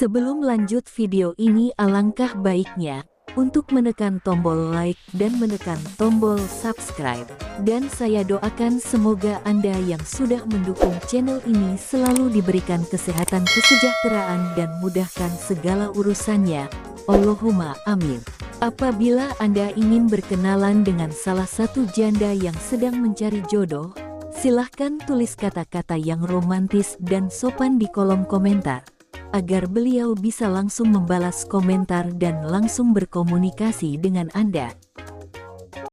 Sebelum lanjut video ini, alangkah baiknya untuk menekan tombol like dan menekan tombol subscribe. Dan saya doakan semoga Anda yang sudah mendukung channel ini selalu diberikan kesehatan, kesejahteraan, dan mudahkan segala urusannya. Allahumma amin. Apabila Anda ingin berkenalan dengan salah satu janda yang sedang mencari jodoh, silahkan tulis kata-kata yang romantis dan sopan di kolom komentar, agar beliau bisa langsung membalas komentar dan langsung berkomunikasi dengan Anda.